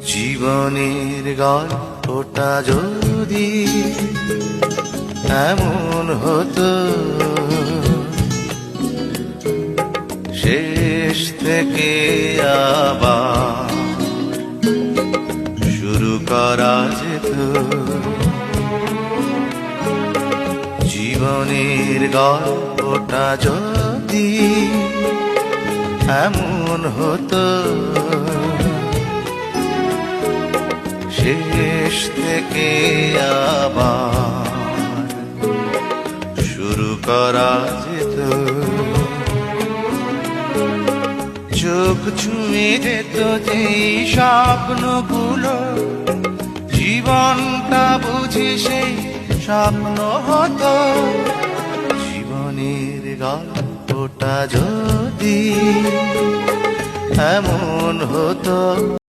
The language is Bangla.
জীবনের গল্পটা যদি এমন হতো, শেষ থেকে আবার শুরু করা যেত। জীবনের গল্পটা যদি এমন হতো, শেষ থেকে আবার শুরু করা যেত। চোখ ছুঁয়ে যেত যেই স্বপ্নগুলো, জীবনটা বুঝি সেই স্বপ্ন হতো। জীবনের গল্পটা যদি এমন হতো।